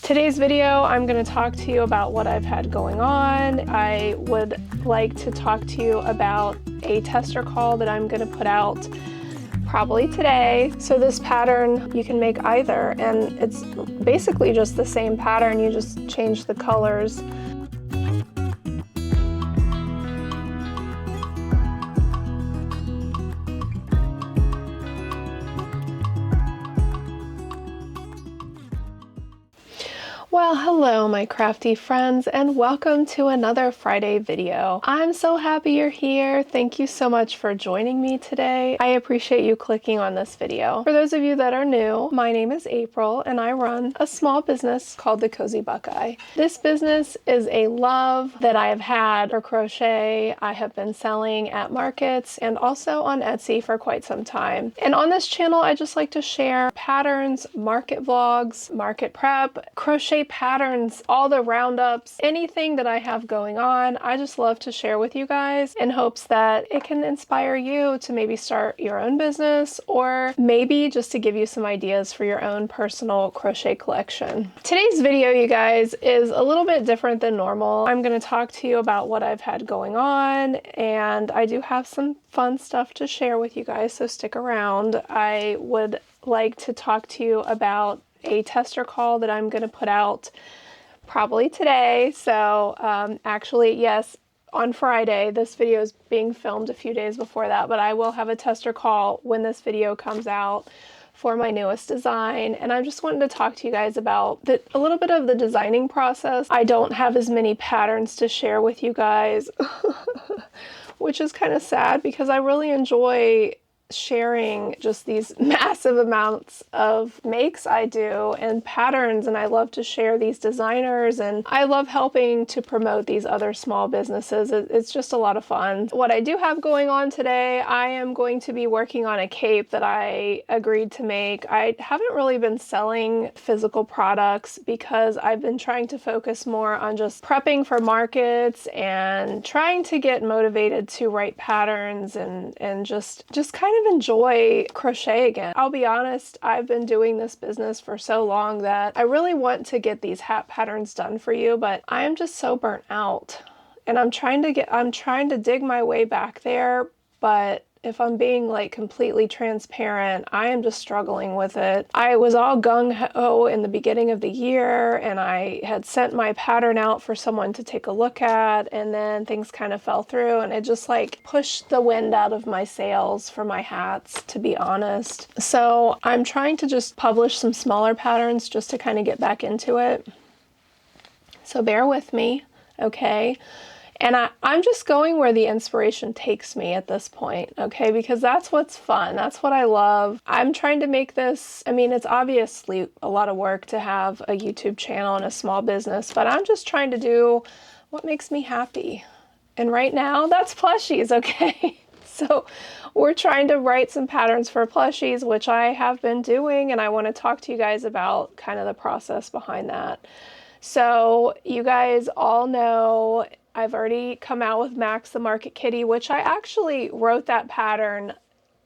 Today's video, I'm going to talk to you about what I've had going on. I would like to talk to you about a tester call that I'm going to put out probably today. So this pattern, you can make either, and it's basically just the same pattern, you just change the colors. Well, hello my crafty friends, and welcome to another Friday video. I'm so happy you're here. Thank you so much for joining me today. I appreciate you clicking on this video. For those of you that are new, my name is April and I run a small business called The Cozy Buckeye. This business is a love that I have had for crochet. I have been selling at markets and also on Etsy for quite some time. And on this channel, I just like to share patterns, market vlogs, market prep, crochet patterns, all the roundups, anything that I have going on. I just love to share with you guys in hopes that it can inspire you to maybe start your own business, or maybe just to give you some ideas for your own personal crochet collection. Today's video, you guys, is a little bit different than normal. I'm going to talk to you about what I've had going on, and I do have some fun stuff to share with you guys, so stick around. I would like to talk to you about a tester call that I'm going to put out probably today. So actually, yes, on Friday. This video is being filmed a few days before that, but I will have a tester call when this video comes out for my newest design. And I just wanted to talk to you guys about a little bit of the designing process. I don't have as many patterns to share with you guys, which is kind of sad because I really enjoy sharing just these massive amounts of makes I do and patterns, and I love to share these designers, and I love helping to promote these other small businesses. It's just a lot of fun. What I do have going on today, I am going to be working on a cape that I agreed to make. I haven't really been selling physical products because I've been trying to focus more on just prepping for markets and trying to get motivated to write patterns and just kind of enjoy crochet again. I'll be honest, I've been doing this business for so long that I really want to get these hat patterns done for you, but I am just so burnt out. And I'm trying to dig my way back there, but if I'm being like completely transparent, I am just struggling with it. I was all gung-ho in the beginning of the year, and I had sent my pattern out for someone to take a look at, and then things kind of fell through, and it just like pushed the wind out of my sails for my hats, to be honest. So I'm trying to just publish some smaller patterns just to kind of get back into it. So bear with me, okay? And I'm just going where the inspiration takes me at this point, okay? Because that's what's fun. That's what I love. I'm trying to make this, I mean, it's obviously a lot of work to have a YouTube channel and a small business, but I'm just trying to do what makes me happy. And right now, that's plushies, okay? So we're trying to write some patterns for plushies, which I have been doing, and I want to talk to you guys about kind of the process behind that. So you guys all know I've already come out with Max the Market Kitty, which I actually wrote that pattern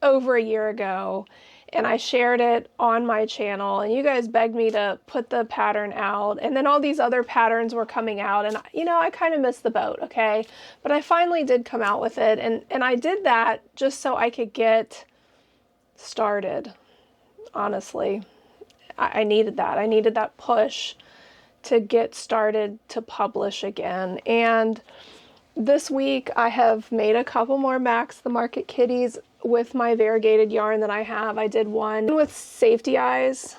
over a year ago, and I shared it on my channel, and you guys begged me to put the pattern out, and then all these other patterns were coming out, and you know, I kind of missed the boat, okay? But I finally did come out with it, and I did that just so I could get started, honestly. I needed that. I needed that push to get started to publish again. And this week I have made a couple more Max the Market Kitties with my variegated yarn that I have. I did one with safety eyes,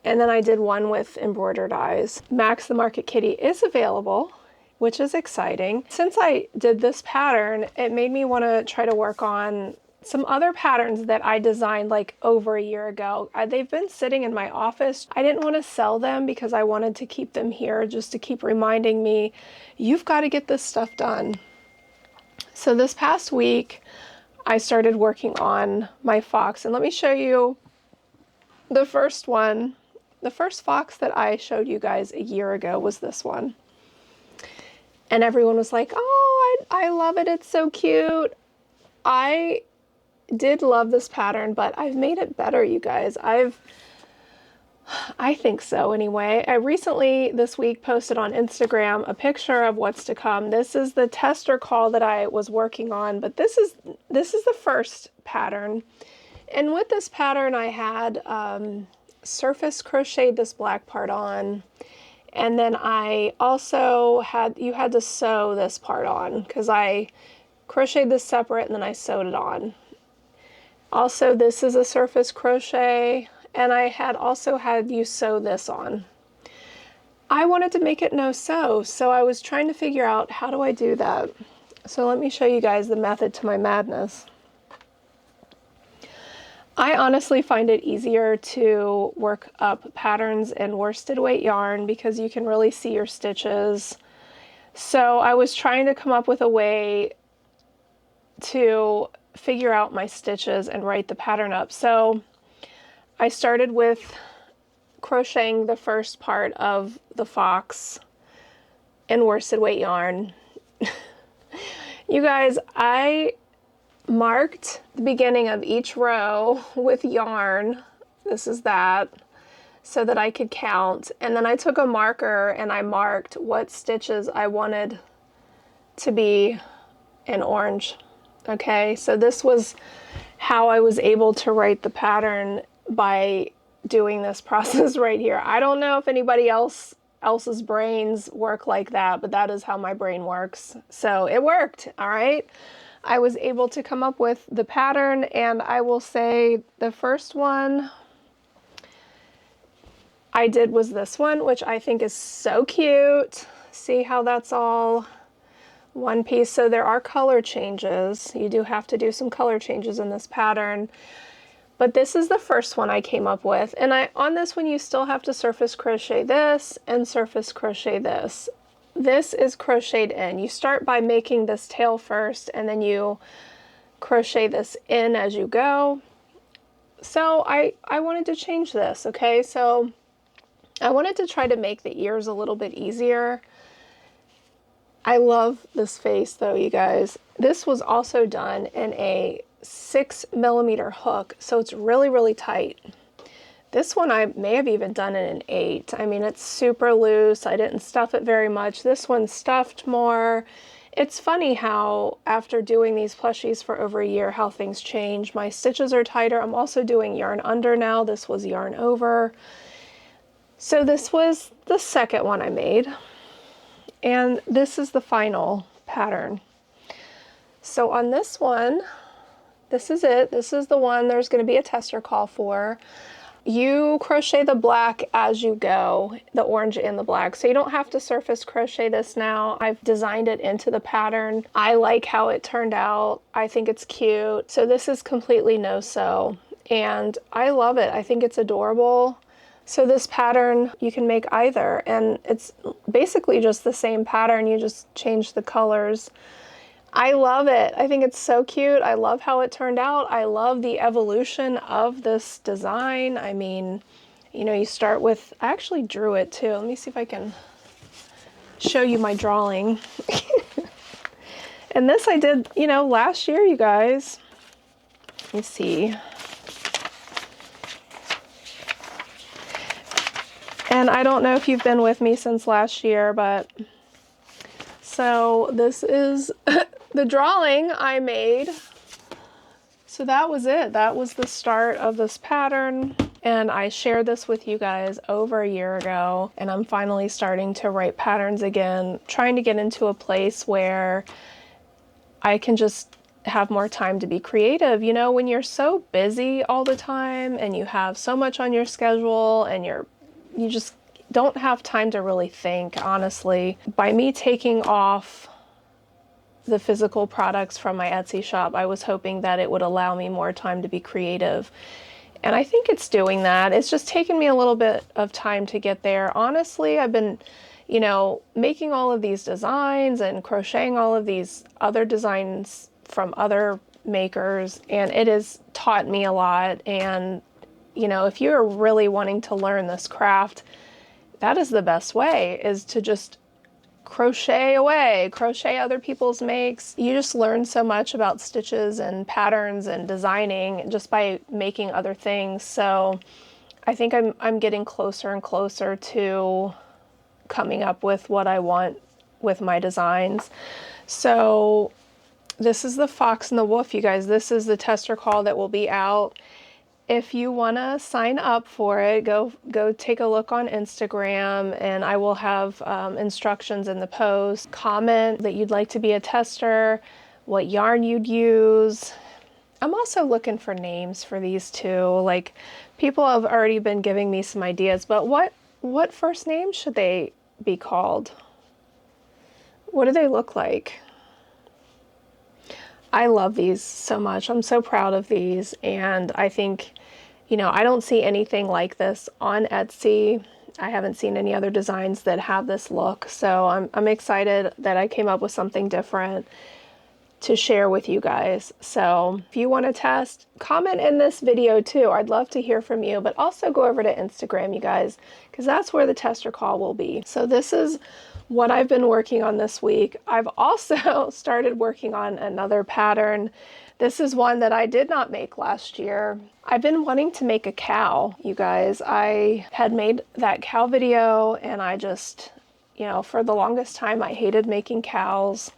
and then I did one with embroidered eyes. Max the Market Kitty is available, which is exciting. Since I did this pattern, it made me want to try to work on some other patterns that I designed like over a year ago. They've been sitting in my office. I didn't want to sell them because I wanted to keep them here just to keep reminding me, you've got to get this stuff done. So this past week, I started working on my fox, and let me show you the first one. The first fox that I showed you guys a year ago was this one. And everyone was like, oh, I love it. It's so cute. I did love this pattern, but I've made it better, you guys. I think so anyway. I recently this week posted on Instagram a picture of what's to come. This is the tester call that I was working on, but this is the first pattern. And with this pattern I had surface crocheted this black part on, and then I also you had to sew this part on because I crocheted this separate and then I sewed it on. Also, this is a surface crochet, and I had also had you sew this on. I wanted to make it no sew, so I was trying to figure out how do I do that. So let me show you guys the method to my madness. I honestly find it easier to work up patterns in worsted weight yarn because you can really see your stitches. So I was trying to come up with a way to figure out my stitches and write the pattern up. So I started with crocheting the first part of the fox in worsted weight yarn. You guys, I marked the beginning of each row with yarn. This is that, so that I could count. And then I took a marker and I marked what stitches I wanted to be in orange. Okay, so this was how I was able to write the pattern, by doing this process right here. I don't know if anybody else's brains work like that, but that is how my brain works. So it worked, all right? I was able to come up with the pattern, and I will say the first one I did was this one, which I think is so cute. See how that's all one piece. So there are color changes. You do have to do some color changes in this pattern. But this is the first one I came up with. And on this one, you still have to surface crochet this and surface crochet this. This is crocheted in. You start by making this tail first, and then you crochet this in as you go. So I wanted to change this, okay? So I wanted to try to make the ears a little bit easier. I love this face though, you guys. This was also done in a 6mm hook, so it's really, really tight. This one I may have even done in an 8. I mean, it's super loose. I didn't stuff it very much. This one stuffed more. It's funny how after doing these plushies for over a year, how things change. My stitches are tighter. I'm also doing yarn under now. This was yarn over. So this was the second one I made. And this is the final pattern. So on this one, this is it. This is the one there's going to be a tester call for. You crochet the black as you go, the orange and the black. So you don't have to surface crochet this now. I've designed it into the pattern. I like how it turned out. I think it's cute. So this is completely no sew, and I love it. I think it's adorable. So this pattern, you can make either, and it's basically just the same pattern. You just change the colors. I love it. I think it's so cute. I love how it turned out. I love the evolution of this design. I mean, you know, you start with, I actually drew it too. Let me see if I can show you my drawing. And this I did, you know, last year, you guys. Let me see. And I don't know if you've been with me since last year, but so this is the drawing I made. So that was it. That was the start of this pattern. And I shared this with you guys over a year ago, and I'm finally starting to write patterns again, trying to get into a place where I can just have more time to be creative. You know, when you're so busy all the time and you have so much on your schedule and you just don't have time to really think, honestly. By me taking off the physical products from my Etsy shop, I was hoping that it would allow me more time to be creative. And I think it's doing that. It's just taken me a little bit of time to get there. Honestly, I've been, you know, making all of these designs and crocheting all of these other designs from other makers, and it has taught me a lot. And, you know, if you're really wanting to learn this craft, that is the best way, is to just crochet away, crochet other people's makes. You just learn so much about stitches and patterns and designing just by making other things. So I think I'm getting closer and closer to coming up with what I want with my designs. So this is the Fox and the Wolf, you guys. This is the tester call that will be out. If you want to sign up for it, go take a look on Instagram, and I will have instructions in the post. Comment that you'd like to be a tester, what yarn you'd use. I'm also looking for names for these two. Like, people have already been giving me some ideas, but what first name should they be called? What do they look like? I love these so much. I'm so proud of these, and I think, you know, I don't see anything like this on Etsy. I haven't seen any other designs that have this look, so I'm excited that I came up with something different to share with you guys. So if you want to test, comment in this video too. I'd love to hear from you, but also go over to Instagram, you guys, because that's where the tester call will be. So this is what I've been working on this week. I've also started working on another pattern. This is one that I did not make last year. I've been wanting to make a cow, you guys. I had made that cow video, and I just, you know, for the longest time I hated making cows.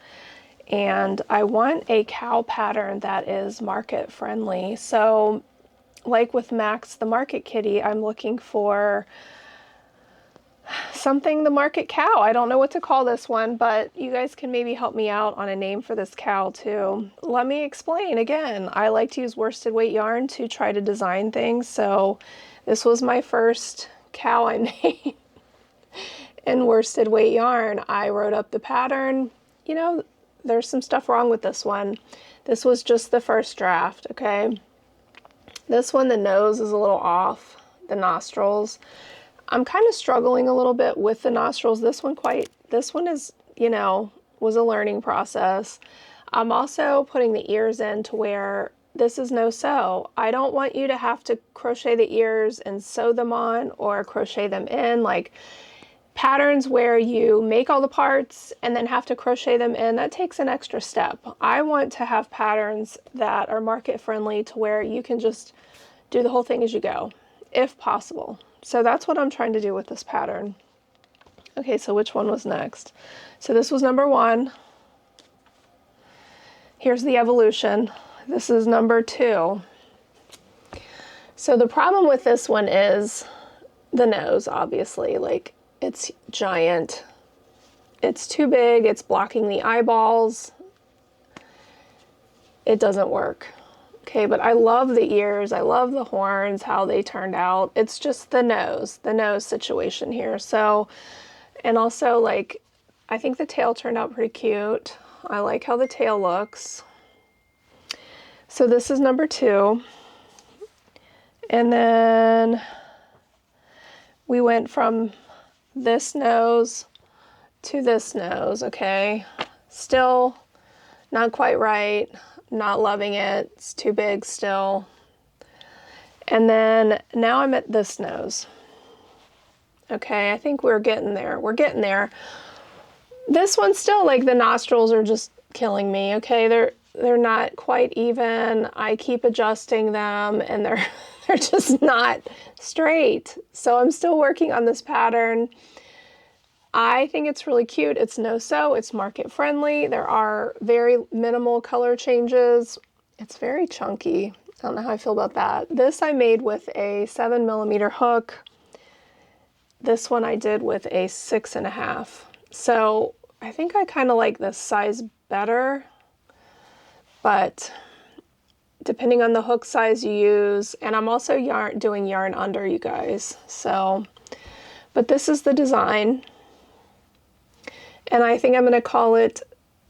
And I want a cow pattern that is market friendly. So like with Max the Market Kitty, I'm looking for something the market cow. I don't know what to call this one, but you guys can maybe help me out on a name for this cow too. Let me explain again. I like to use worsted weight yarn to try to design things. So this was my first cow I made in worsted weight yarn. I wrote up the pattern. You know, there's some stuff wrong with this one. This was just the first draft, okay? This one, the nose is a little off, the nostrils. I'm kind of struggling a little bit with the nostrils. This one is, you know, was a learning process. I'm also putting the ears in to where this is no sew. I don't want you to have to crochet the ears and sew them on or crochet them in. Like, patterns where you make all the parts and then have to crochet them in, that takes an extra step. I want to have patterns that are market friendly to where you can just do the whole thing as you go, if possible. So that's what I'm trying to do with this pattern. Okay, so which one was next? So this was number 1. Here's the evolution. This is number 2. So the problem with this one is the nose, obviously. Like, it's giant. It's too big. It's blocking the eyeballs. It doesn't work. Okay, but I love the ears. I love the horns, how they turned out. It's just the nose situation here. So, and also, like, I think the tail turned out pretty cute. I like how the tail looks. So this is number 2. And then we went from this nose to this nose, okay? Still not quite right, not loving it, it's too big still. And then now I'm at this nose. Okay, I think we're getting there. We're getting there. This one's still, like, the nostrils are just killing me, okay? They're not quite even. I keep adjusting them and they're just not straight. So I'm still working on this pattern. I think it's really cute. It's no sew, it's market friendly. There are very minimal color changes. It's very chunky. I don't know how I feel about that. This I made with a 7mm hook. This one I did with a 6.5. So I think I kind of like this size better, but depending on the hook size you use, and I'm also doing yarn under, you guys. So, but this is the design. And I think I'm going to call it,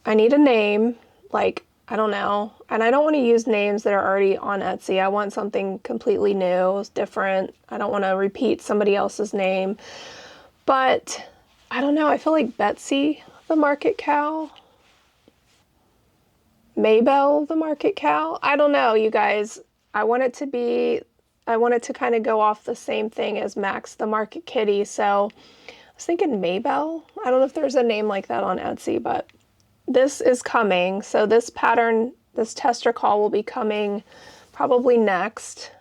I need a name, like, I don't know. And I don't want to use names that are already on Etsy. I want something completely new, different. I don't want to repeat somebody else's name. But I don't know. I feel like Betsy the Market Cow. Maybelle the Market Cow. I don't know, you guys. I want it to kind of go off the same thing as Max the Market Kitty. So I was thinking Maybelle. I don't know if there's a name like that on Etsy, but this is coming. So this pattern, this tester call will be coming probably next.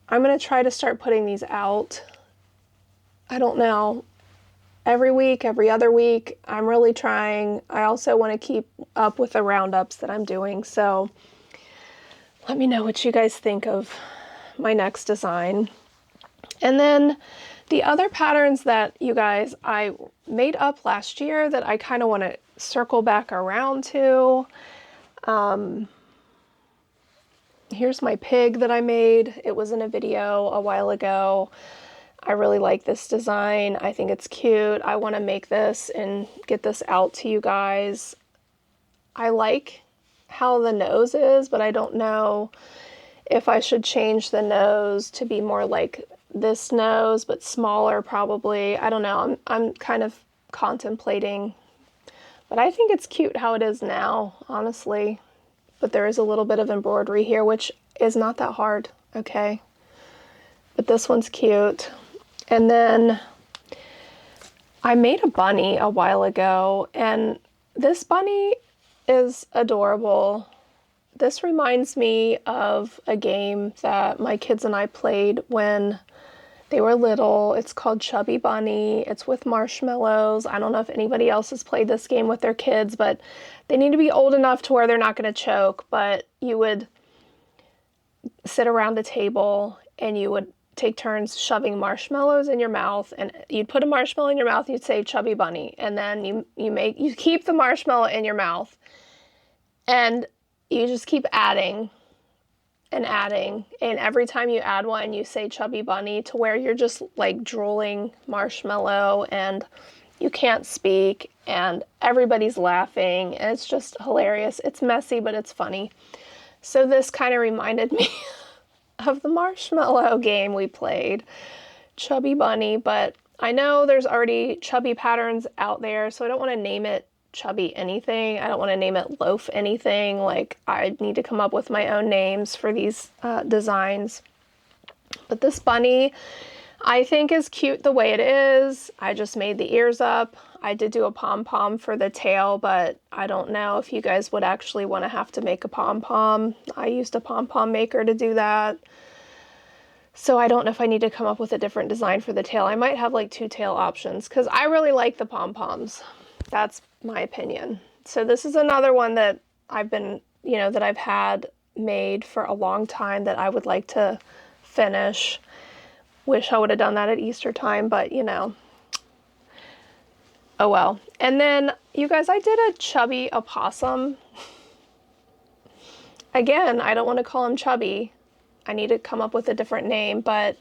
I'm going to try to start putting these out. I don't know, every week, every other week. I'm really trying. I also want to keep up with the roundups that I'm doing. So let me know what you guys think of my next design. And then the other patterns that you guys, I made up last year that I kind of want to circle back around to. Here's my pig that I made. It was in a video a while ago. I really like this design. I think it's cute. I want to make this and get this out to you guys. I like how the nose is, but I don't know if I should change the nose to be more like this nose, but smaller probably. I don't know. I'm kind of contemplating, but I think it's cute how it is now, honestly. But there is a little bit of embroidery here, which is not that hard, okay? But this one's cute. And then I made a bunny a while ago, and this bunny is adorable. This reminds me of a game that my kids and I played when they were little. It's called Chubby Bunny. It's with marshmallows. I don't know if anybody else has played this game with their kids, but they need to be old enough to where they're not going to choke. But you would sit around the table and you would take turns shoving marshmallows in your mouth, and you'd put a marshmallow in your mouth, you'd say Chubby Bunny, and then you keep the marshmallow in your mouth, and you just keep adding and adding, and every time you add one, you say Chubby Bunny, to where you're just like drooling marshmallow and you can't speak and everybody's laughing, and it's just hilarious. It's messy, but it's funny. So this kind of reminded me of the marshmallow game we played, Chubby Bunny, but I know there's already chubby patterns out there, so I don't want to name it Chubby anything. I don't want to name it Loaf anything. Like, I need to come up with my own names for these designs. But this bunny, I think, is cute the way it is. I just made the ears up. I did do a pom-pom for the tail, but I don't know if you guys would actually want to have to make a pom-pom. I used a pom-pom maker to do that. So I don't know if I need to come up with a different design for the tail. I might have like 2 tail options because I really like the pom-poms. That's my opinion. So this is another one that I've been, that I've had made for a long time that I would like to finish. Wish I would have done that at Easter time, but oh well. And then you guys, I did a chubby opossum. Again, I don't want to call him Chubby. I need to come up with a different name, but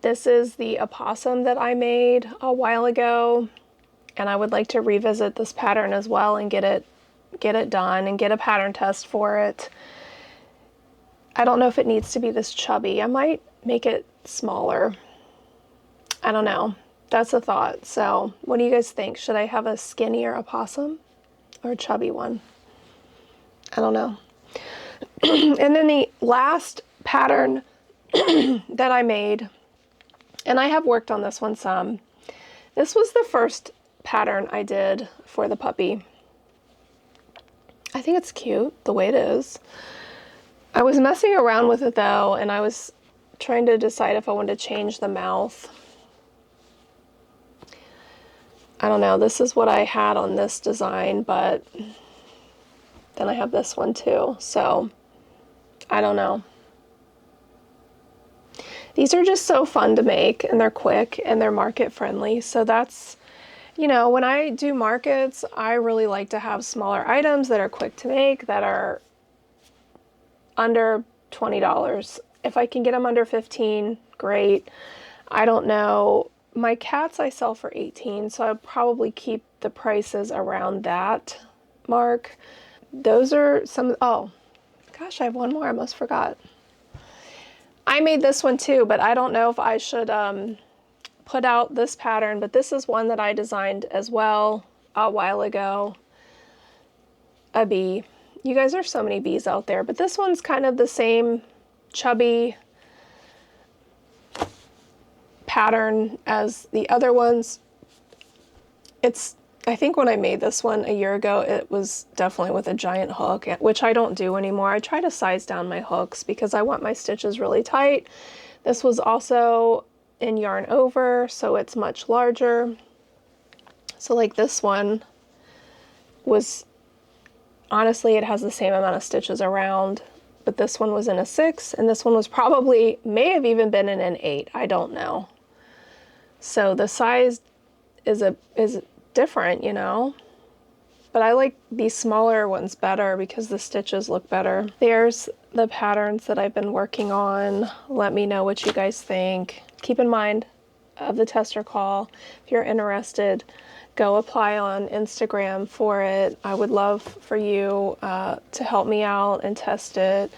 this is the opossum that I made a while ago, and I would like to revisit this pattern as well and get it done and get a pattern test for it. I don't know if it needs to be this chubby. I might make it smaller. I don't know. That's a thought. So what do you guys think? Should I have a skinnier opossum or a chubby one? I don't know. And then the last pattern that I made, and I have worked on this one some. This was the first pattern I did for the puppy. I think it's cute the way it is. I was messing around with it though, and I was trying to decide if I wanted to change the mouth. I don't know, this is what I had on this design, but then I have this one too, so I don't know. These are just so fun to make, and they're quick and they're market friendly, so that's, when I do markets, I really like to have smaller items that are quick to make, that are under $20. If I can get them under 15, great. I don't know. My cats I sell for 18, so I'd probably keep the prices around that mark. Those are some, oh gosh, I have one more, I almost forgot. I made this one too, but I don't know if I should put out this pattern, but this is one that I designed as well a while ago. A bee. You guys, are so many bees out there, but this one's kind of the same chubby pattern as the other ones. I think when I made this one a year ago, it was definitely with a giant hook, which I don't do anymore. I try to size down my hooks because I want my stitches really tight, This was also in yarn over, so it's much larger. So like this one was, honestly, it has the same amount of stitches around, but this one was in a 6, and this one was probably, may have even been in an 8, I don't know. So the size is different, you know, but I like these smaller ones better because the stitches look better. There's the patterns that I've been working on. Let me know what you guys think. Keep in mind of the tester call. If you're interested, go apply on Instagram for it. I would love for you to help me out and test it.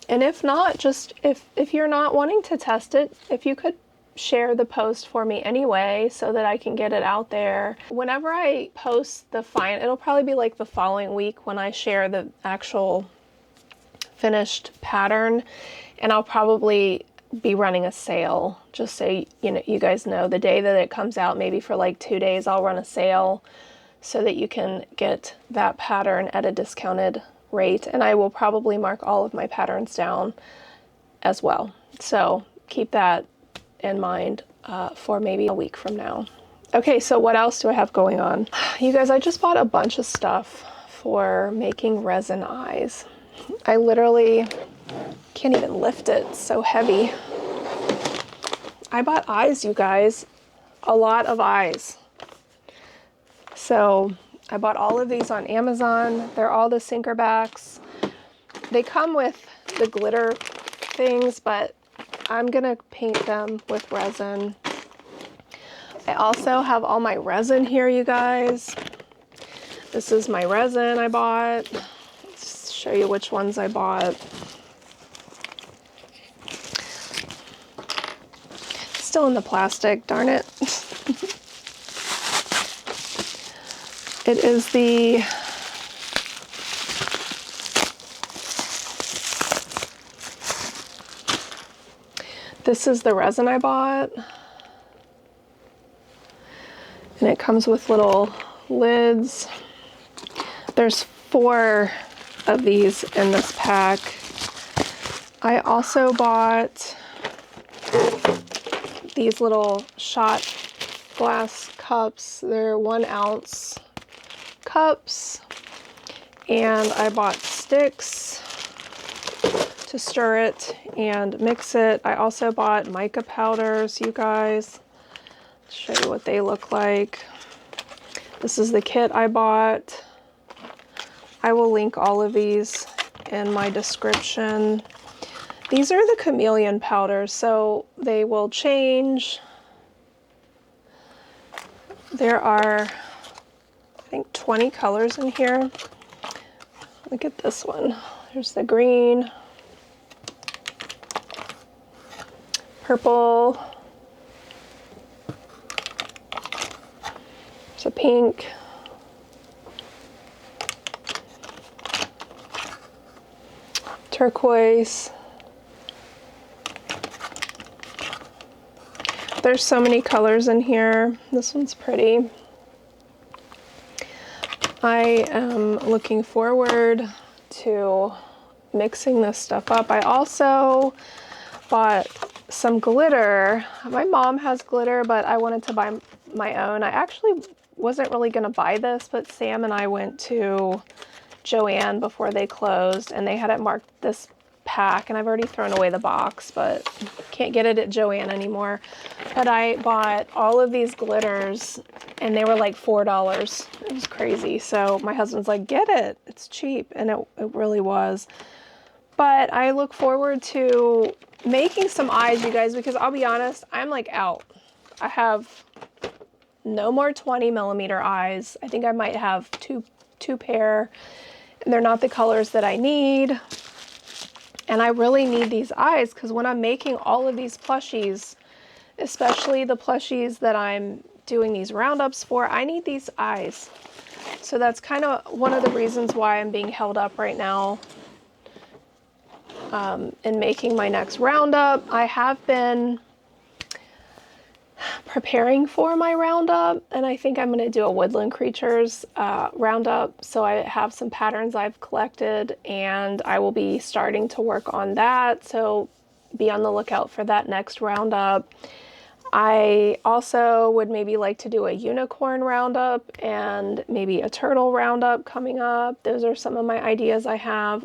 And if not, just if you're not wanting to test it, if you could share the post for me anyway so that I can get it out there. Whenever I post the it'll probably be like the following week when I share the actual finished pattern, and I'll probably be running a sale, just so you guys know. The day that it comes out, maybe for like 2 days, I'll run a sale so that you can get that pattern at a discounted rate, and I will probably mark all of my patterns down as well. So keep that in mind for maybe a week from now. Okay, so what else do I have going on? You guys, I just bought a bunch of stuff for making resin eyes. I literally can't even lift it, it's so heavy. I bought eyes, you guys, a lot of eyes. So I bought all of these on Amazon. They're all the sinker backs. They come with the glitter things, but I'm gonna paint them with resin. I also have all my resin here, you guys. This is my resin I bought. Let's show you which ones I bought. Still in the plastic, darn it. It is the this is the resin I bought, and it comes with little lids. There's 4 of these in this pack. I also bought these little shot glass cups. They're 1 ounce cups, and I bought sticks to stir it and mix it. I also bought mica powders, you guys. Let's show you what they look like. This is the kit I bought. I will link all of these in my description. These are the chameleon powders, so they will change. There are, I think, 20 colors in here. Look at this one. There's the green, purple, there's a pink, turquoise. There's so many colors in here. This one's pretty. I am looking forward to mixing this stuff up. I also bought some glitter. My mom has glitter, but I wanted to buy my own. I actually wasn't really gonna buy this, but Sam and I went to Joann before they closed, and they had it marked this pack, and I've already thrown away the box, but can't get it at Joann anymore. But I bought all of these glitters, and they were like $4. It was crazy. So my husband's like, get it, it's cheap, and it really was. But I look forward to making some eyes, you guys, because I'll be honest, I'm like out. I have no more 20mm eyes. I think I might have two pair, and they're not the colors that I need. And I really need these eyes because when I'm making all of these plushies, especially the plushies that I'm doing these roundups for, I need these eyes. So that's kind of one of the reasons why I'm being held up right now in making my next roundup. I have been preparing for my roundup, and I think I'm going to do a woodland creatures roundup. So I have some patterns I've collected, and I will be starting to work on that. So be on the lookout for that next roundup. I also would maybe like to do a unicorn roundup and maybe a turtle roundup coming up. Those are some of my ideas I have.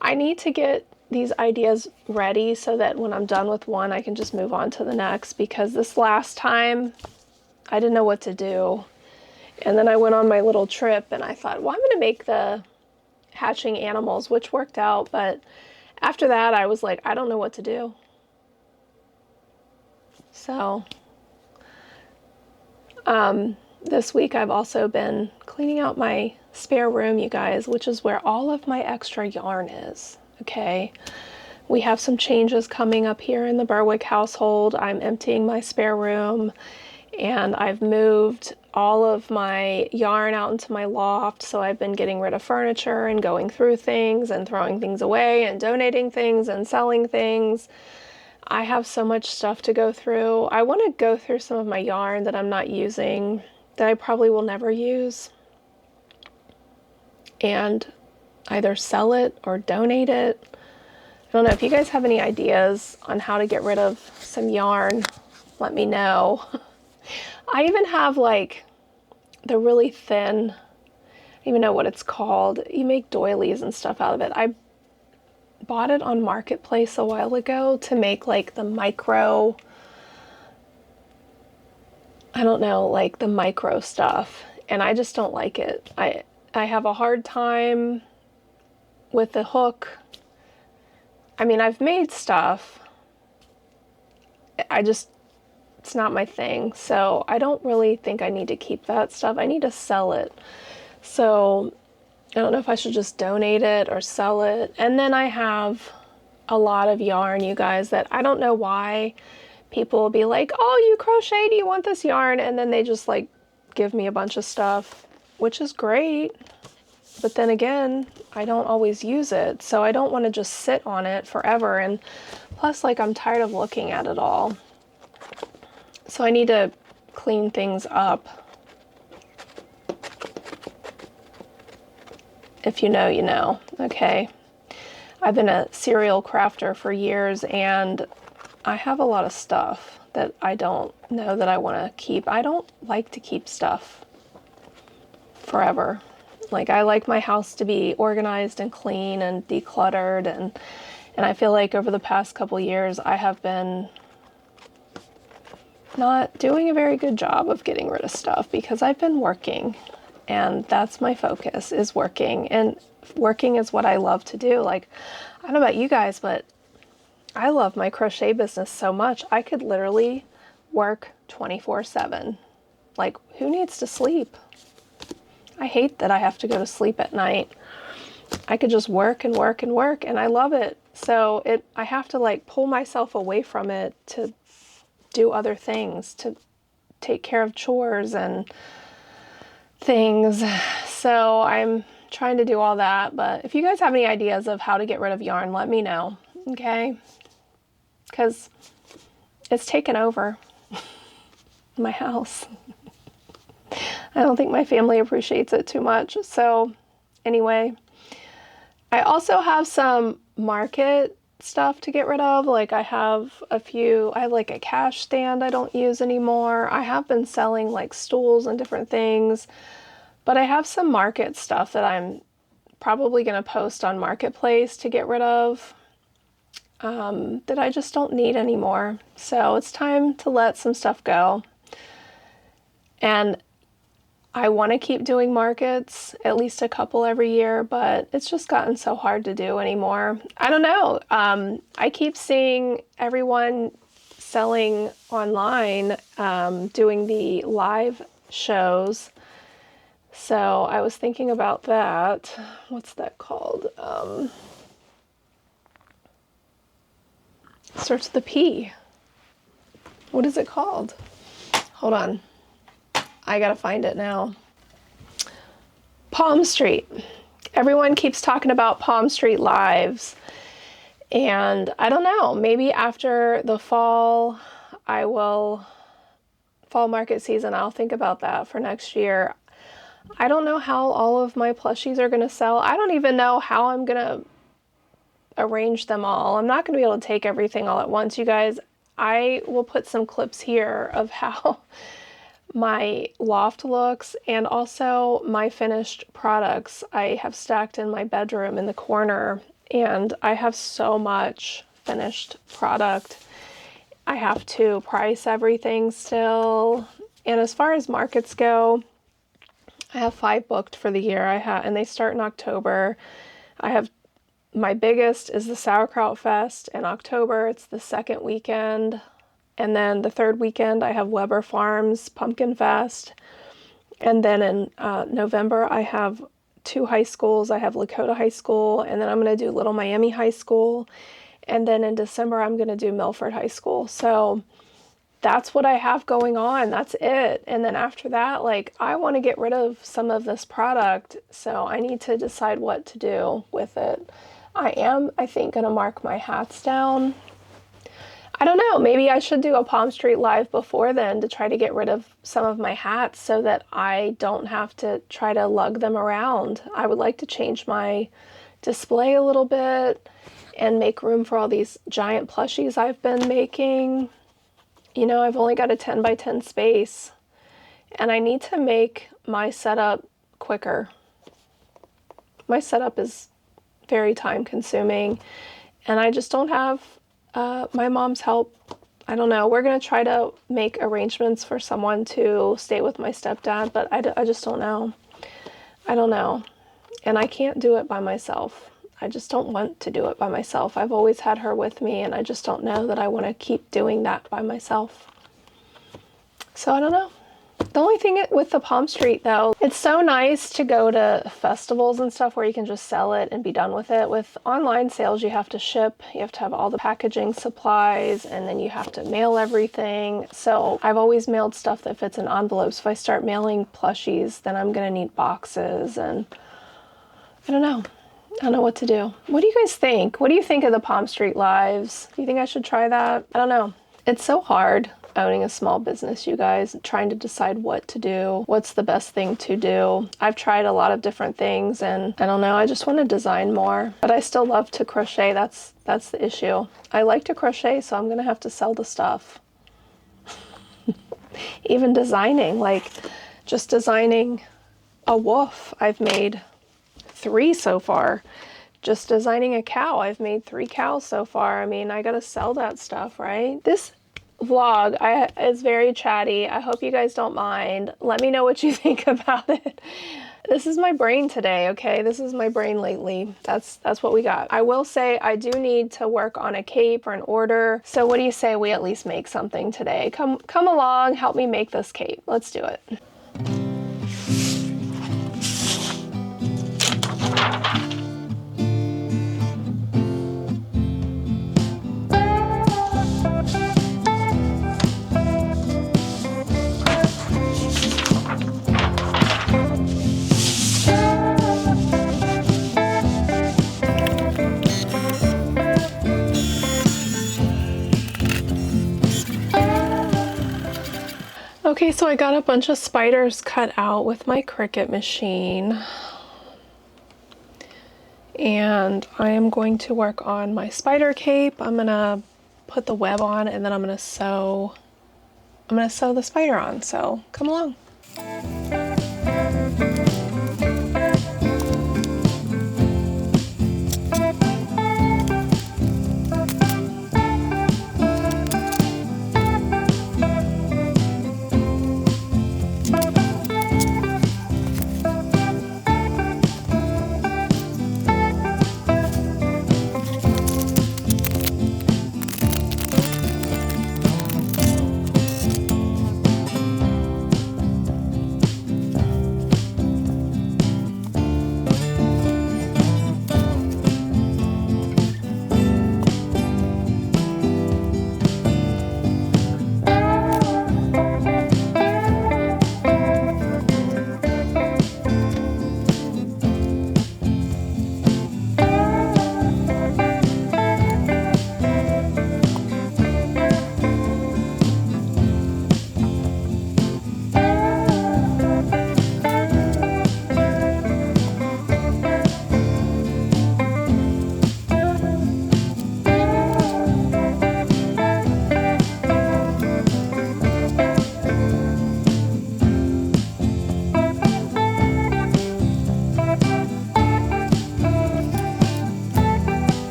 I need to get these ideas ready so that when I'm done with one, I can just move on to the next, because this last time I didn't know what to do. And then I went on my little trip and I thought, well, I'm going to make the hatching animals, which worked out. But after that, I was like, I don't know what to do. So this week I've also been cleaning out my spare room, you guys, which is where all of my extra yarn is. Okay, we have some changes coming up here in the Burwick household. I'm emptying my spare room, and I've moved all of my yarn out into my loft, so I've been getting rid of furniture and going through things and throwing things away and donating things and selling things. I have so much stuff to go through. I want to go through some of my yarn that I'm not using, that I probably will never use, and either sell it or donate it. I don't know if you guys have any ideas on how to get rid of some yarn, let me know. I even have like the really thin, I don't even know what it's called. You make doilies and stuff out of it. I bought it on Marketplace a while ago to make like the micro, I don't know, like the micro stuff, and I just don't like it. I have a hard time with the hook. I mean, I've made stuff. It's not my thing. So I don't really think I need to keep that stuff. I need to sell it. So I don't know if I should just donate it or sell it. And then I have a lot of yarn, you guys, that I don't know why people will be like, oh, you crochet, do you want this yarn? And then they just like give me a bunch of stuff, which is great. But then again, I don't always use it, so I don't want to just sit on it forever. And plus, like, I'm tired of looking at it all. So I need to clean things up. If you know, you know. Okay. I've been a serial crafter for years, and I have a lot of stuff that I don't know that I want to keep. I don't like to keep stuff forever. Like, I like my house to be organized and clean and decluttered, and I feel like over the past couple years I have been not doing a very good job of getting rid of stuff because I've been working, and that's my focus, is working. And working is what I love to do. Like, I don't know about you guys, but I love my crochet business so much. I could literally work 24/7. Like, who needs to sleep? I hate that I have to go to sleep at night. I could just work and work and work, and I love it. So I have to like pull myself away from it to do other things, to take care of chores and things. So I'm trying to do all that. But if you guys have any ideas of how to get rid of yarn, let me know, okay? Because it's taken over my house. I don't think my family appreciates it too much. So anyway, I also have some market stuff to get rid of. Like, I have like a cash stand I don't use anymore. I have been selling like stools and different things, but I have some market stuff that I'm probably going to post on Marketplace to get rid of, that I just don't need anymore. So it's time to let some stuff go. And I want to keep doing markets, at least a couple every year, but it's just gotten so hard to do anymore. I don't know. I keep seeing everyone selling online, doing the live shows. So I was thinking about that. What's that called? Starts with a P. What is it called? Hold on. I gotta find it now. Palm Street. Everyone keeps talking about Palm Street lives. And I don't know, maybe after the fall market season, I'll think about that for next year. I don't know how all of my plushies are gonna sell. I don't even know how I'm gonna arrange them all. I'm not going to be able to take everything all at once, you guys. I will put some clips here of how my loft looks and also my finished products I have stacked in my bedroom in the corner, and I have so much finished product. I have to price everything still, and as far as markets go, I have 5 booked for the year. And they start in October. I have, my biggest is the Sauerkraut Fest in October. It's the second weekend. And then the third weekend, I have Weber Farms Pumpkin Fest. And then in November, I have 2 high schools. I have Lakota High School, and then I'm going to do Little Miami High School. And then in December, I'm going to do Milford High School. So that's what I have going on. That's it. And then after that, like, I want to get rid of some of this product. So I need to decide what to do with it. I think, going to mark my hats down. I don't know, maybe I should do a Palm Street Live before then to try to get rid of some of my hats so that I don't have to try to lug them around. I would like to change my display a little bit and make room for all these giant plushies I've been making. You know, I've only got a 10 by 10 space, and I need to make my setup quicker. My setup is very time consuming, and I just don't have my mom's help. I don't know. We're going to try to make arrangements for someone to stay with my stepdad, but I just don't know. I don't know. And I can't do it by myself. I just don't want to do it by myself. I've always had her with me, and I just don't know that I want to keep doing that by myself. So I don't know. The only thing with the Palm Street, though, it's so nice to go to festivals and stuff where you can just sell it and be done with it. With online sales, you have to ship, you have to have all the packaging supplies, and then you have to mail everything. So I've always mailed stuff that fits in envelopes. If I start mailing plushies, then I'm going to need boxes, and I don't know. I don't know what to do. What do you guys think? What do you think of the Palm Street Lives? Do you think I should try that? I don't know. It's so hard owning a small business, you guys, trying to decide what to do, what's the best thing to do. I've tried a lot of different things, and I don't know, I just want to design more. But I still love to crochet. That's the issue. I like to crochet, so I'm gonna have to sell the stuff. Even designing, like just designing a wolf, I've made 3 so far. Just designing a cow, I've made 3 cows so far. I mean, I gotta sell that stuff, right? This vlog is very chatty. I hope you guys don't mind. Let me know what you think about it. This is my brain today, okay? This is my brain lately. That's what we got. I will say I do need to work on a cape or an order. So what do you say we at least make something today? Come along, help me make this cape. Let's do it. Okay, so I got a bunch of spiders cut out with my Cricut machine, and I am going to work on my spider cape. I'm gonna put the web on, and then I'm gonna sew the spider on, so come along.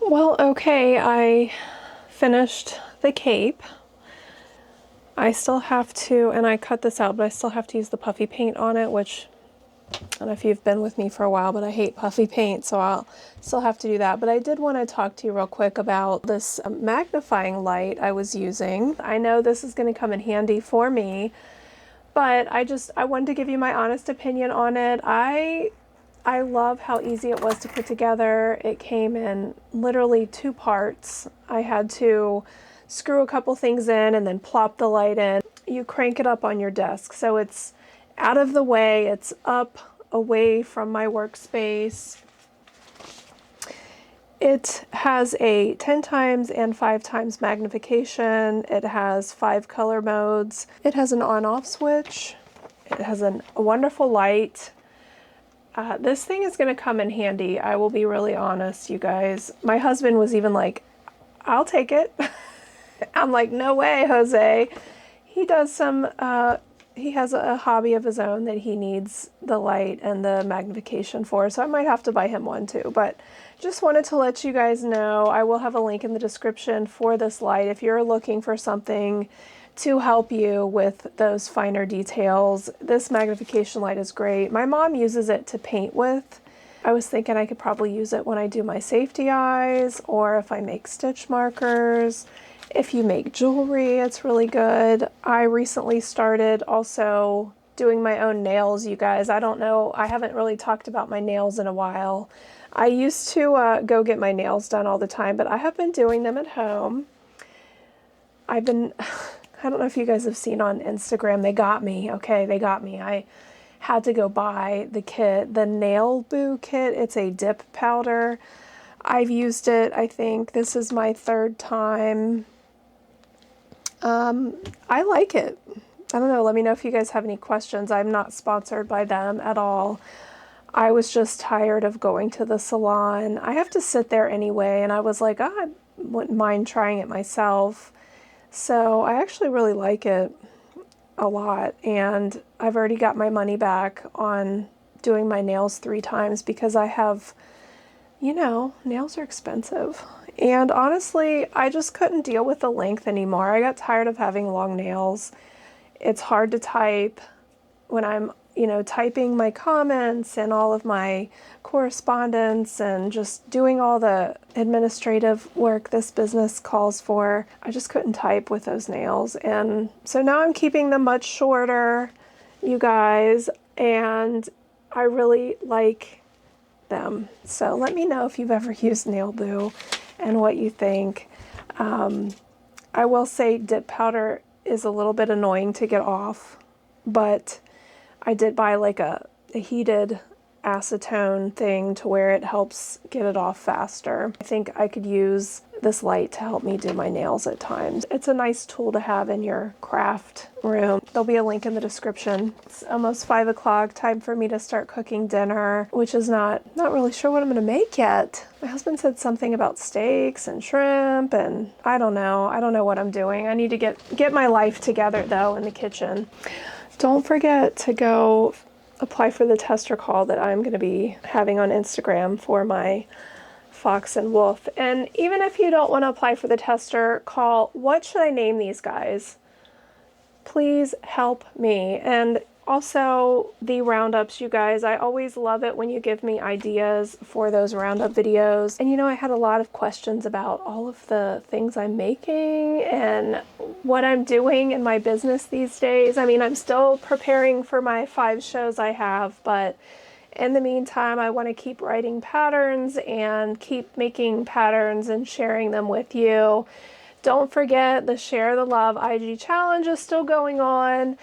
Well, okay, I finished the cape. I still have to, and I cut this out, but I still have to use the puffy paint on it, which, I don't know if you've been with me for a while, but I hate puffy paint, so I'll still have to do that. But I did want to talk to you real quick about this magnifying light I was using. I know this is going to come in handy for me, but I wanted to give you my honest opinion on it. I love how easy it was to put together. It came in literally 2 parts. I had to screw a couple things in and then plop the light in. You crank it up on your desk, so it's out of the way, it's up away from my workspace. It has a 10 times and 5 times magnification. It has 5 color modes. It has an on-off switch. It has a wonderful light. This thing is going to come in handy. I will be really honest, you guys. My husband was even like, I'll take it. I'm like, no way, Jose. He does some, he has a hobby of his own that he needs the light and the magnification for, so I might have to buy him one too. But just wanted to let you guys know, I will have a link in the description for this light if you're looking for something to help you with those finer details. This magnification light is great. My mom uses it to paint with. I was thinking I could probably use it when I do my safety eyes, or if I make stitch markers. If you make jewelry, it's really good. I recently started also doing my own nails, you guys. I don't know, I haven't really talked about my nails in a while. I used to go get my nails done all the time, but I have been doing them at home. I don't know if you guys have seen on Instagram, they got me, okay, they got me. I had to go buy the kit, the Nail Boo kit. It's a dip powder. I've used it, I think this is my 3rd time. I like it. I don't know, let me know if you guys have any questions. I'm not sponsored by them at all. I was just tired of going to the salon. I have to sit there anyway, and I was like, oh, I wouldn't mind trying it myself. So I actually really like it a lot, and I've already got my money back on doing my nails 3 times because I have, you know, nails are expensive. And honestly, I just couldn't deal with the length anymore. I got tired of having long nails. It's hard to type when I'm, you know, typing my comments and all of my correspondence and just doing all the administrative work this business calls for. I just couldn't type with those nails. And so now I'm keeping them much shorter, you guys, and I really like them. So let me know if you've ever used Nail Boo and what you think. I will say dip powder is a little bit annoying to get off, but I did buy like a heated acetone thing to where it helps get it off faster. I think I could use this light to help me do my nails at times. It's a nice tool to have in your craft room. There'll be a link in the description. It's almost 5 o'clock, time for me to start cooking dinner, which is not really sure what I'm gonna make yet. My husband said something about steaks and shrimp, and I don't know what I'm doing. I need to get my life together though in the kitchen. Don't forget to go apply for the tester call that I'm going to be having on Instagram for my fox and wolf. And even if you don't want to apply for the tester call, what should I name these guys? Please help me. And also the roundups, you guys. I always love it when you give me ideas for those roundup videos. And you know, I had a lot of questions about all of the things I'm making and what I'm doing in my business these days. I mean, I'm still preparing for my 5 shows I have, but in the meantime, I want to keep writing patterns and keep making patterns and sharing them with you. Don't forget the Share the Love IG challenge is still going on,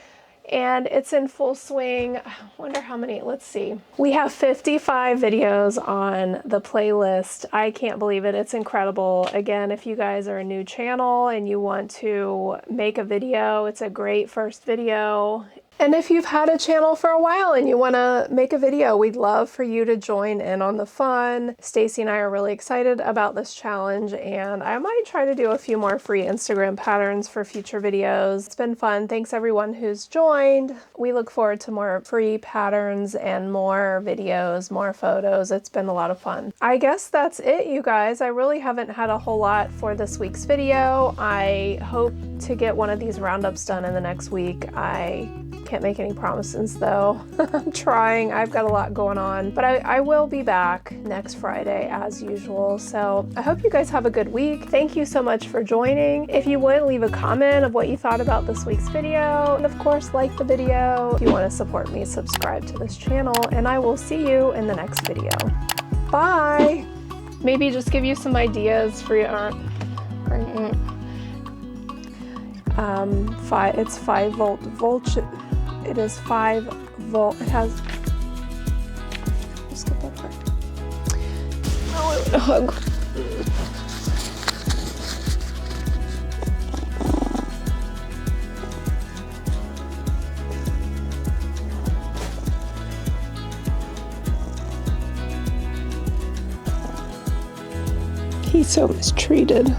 and it's in full swing. I wonder how many, let's see. We have 55 videos on the playlist. I can't believe it. It's incredible. Again, if you guys are a new channel and you want to make a video, it's a great first video. And if you've had a channel for a while and you want to make a video, we'd love for you to join in on the fun. Stacy and I are really excited about this challenge, and I might try to do a few more free Instagram patterns for future videos. It's been fun. Thanks everyone who's joined. We look forward to more free patterns and more videos, more photos. It's been a lot of fun. I guess that's it, you guys. I really haven't had a whole lot for this week's video. I hope to get one of these roundups done in the next week. I can't make any promises though. I'm trying. I've got a lot going on, but I will be back next Friday as usual. So I hope you guys have a good week. Thank you so much for joining. If you would, leave a comment of what you thought about this week's video, and of course like the video. If you want to support me, subscribe to this channel, and I will see you in the next video. Bye. Maybe just give you some ideas for your it's 5 volt. It is 5 volt. It has. Just get that part. Oh, I want a hug. He's so mistreated.